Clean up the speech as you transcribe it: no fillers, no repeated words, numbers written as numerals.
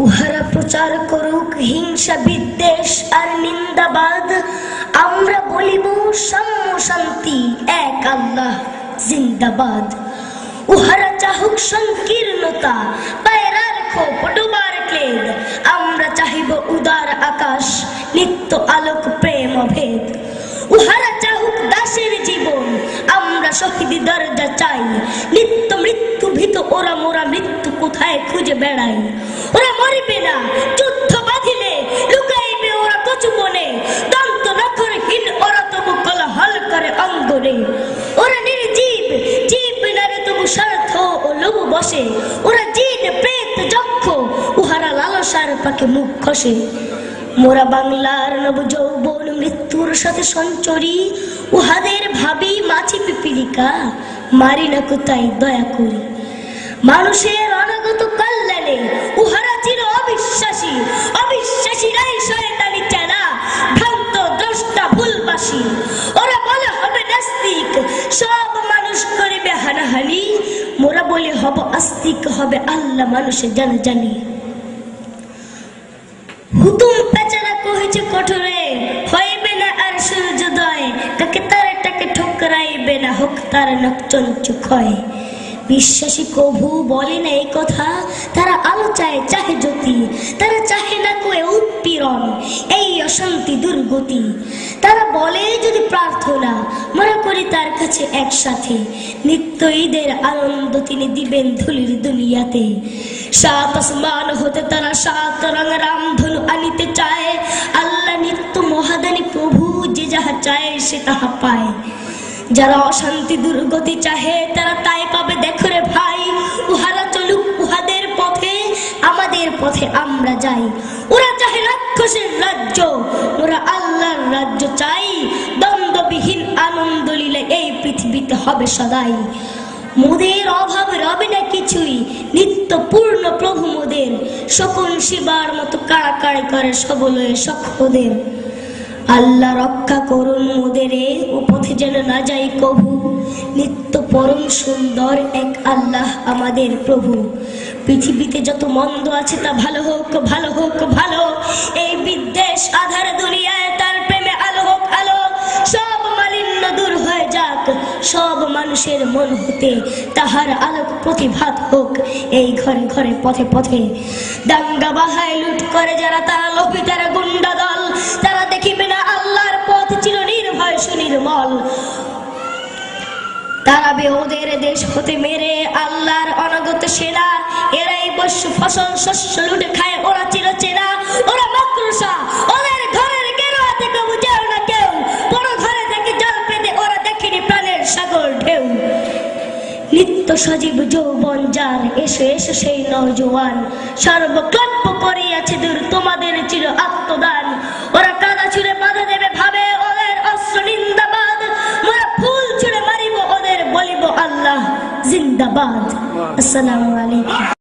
উহারা প্রচার করুক হিংসা বিদ্বেষ আর নিন্দাবাদ, আমরা বলিব সাম্য শান্তি এক আল্লাহ জিন্দাবাদ। উহারা চাহুক সংকীর্ণতা পায়রার খোপ ডোবার ক্লেদ, আমরা চাহিব উদার আকাশ নিত্য আলোক প্রেম অভেদ। উহারা চাহুক দাসের জীবন, আমরা শহীদি দরজা চাই, নিত্য মৃত্যু ভীত ওরা মোরা মৃত্যু কোথায় খুঁজে বেড়াই। ওরা মরিবে না যুদ্ধ বাঁধিলে, লুকাইবে ওরা কচু বনে, দন্ত নখরহীন ওরা তবু কোলাহল করে অঙ্গনে। ওরা নির্জীব জীব নারে তবু স্বার্থ ও লোভ বসে, ওরা জিন প্রেত যক্ষ উহারা লালসার পাকে মুখ খসে। মোরা বাংলার নব যৌবন মৃত্যুর সাথে সঞ্চরী, উহাদের ভাবি মাছি পিপিলিকা মারি না কোথায় দয়া করি। মানুষের অনাগত কল্যাণে উহারা চির অবিশ্বাসী, অবিশ্বাসীরাই শয়তানি চেনা ভ্রান্ত দ্রষ্টা ভুলবাসী। ওরা বলে হবে নাস্তিক সব মানুষ করিবে হানাহানি, মোরা বলে হব আস্তিক হবে আল্লাহ মানুষে জানা জানি। হুতুম পেচারা কহেছে কঠোরে হইবে না আর সূর্যোদয়, কাকে তারাটাকে ঠোকরাইবে না হোক তার নকচঞ্চ ক্ষয়। বিশ্বাসী কভু বলে না এই কথা, তারা আলো চায় চাহে জ্যোতি, তারা চাহে না কোয়ে উৎপীড়ন এই অশান্তি দুর্গতি। তারা বলে যদি প্রার্থনা মনে করি তার কাছে একসাথে, নিত্য ঈদের আনন্দ তিনি দিবেন ধুলির দুনিয়াতে। সাত আসমান হতে তারা সাত রঙ রামধনু আনিতে চায়, আল্লাহ নিত্য মহাদানী প্রভু যে যাহা চায় সে তাহা পায়। যারা অশান্তি দুর্গতি চাহে তারা তাই পাবে দেখো রে ভাই, উহারা চলুক উহাদের পথে আমাদের পথে আমরা যাই। ওরা চাহে রাক্ষসের রাজ্য, ওরা আল্লাহর রাজ্য চাই, দ্বন্দ্ববিহীন আনন্দ লীলা এই পৃথিবীতে হবে সদাই। মোদের অভাব রবে না কিছুই, নিত্য পূর্ণ প্রভু মোদের, শকুন শিবার মতো কাড়াকাড়ি করে সবলয়ে সক্ষদের। আল্লাহ রক্ষা করুন মোদেরে ও পথে যেন না যাই কভু, নিত্য পরম সুন্দর এক আল্লাহ আমাদের প্রভু। পৃথিবীতে যত মন্দ আছে তা ভালো হোক ভালো হোক ভালো, এই বিদ্বেষ আধার দুনিয়ায় তার প্রেমে আলো হোক আলো। সব মালিন্য দূর হয়ে যাক সব মানুষের মন হতে, তাহার আলোক প্রতিভাত হোক এই ঘরে ঘরে পথে পথে। দাঙ্গা বাহায় লুট করে যারা তারা লোভী তারা গুন্ডা দল, তারা দেখিবে না আল্লাহর পথ চির নির্ভয় সুনির্মল। তারাবে ওদের দেশ হতে মেরে আল্লাহর অনাগত সেনা, এরাই বস্য ফসল শস্য লুটে খায় ওরা চির চেনা। ওরা মাকড়সা ওদের ঘরের গেরুয়া থেকে বুঝেও না কেউ, বড় ঘরে থেকে জল পেতে ওরা দেখেনি প্রাণের সাগর ঢেউ। নিত্য সজীব যৌবন যার এসে এসে সেই নওজোয়ান, সর্বক্লান্ত করিয়াছে দূর তোমাদের চির আত্মদান। ওরা কাদা ছুঁড়ে বাধা দেবে ভাবে ওদের অস্ত্র নিন্দাবাদ, মোরা ফুল ছুঁড়ে মারিব ওদের বলিব আল্লাহ জিন্দাবাদ। আসসালামু আলাইকুম।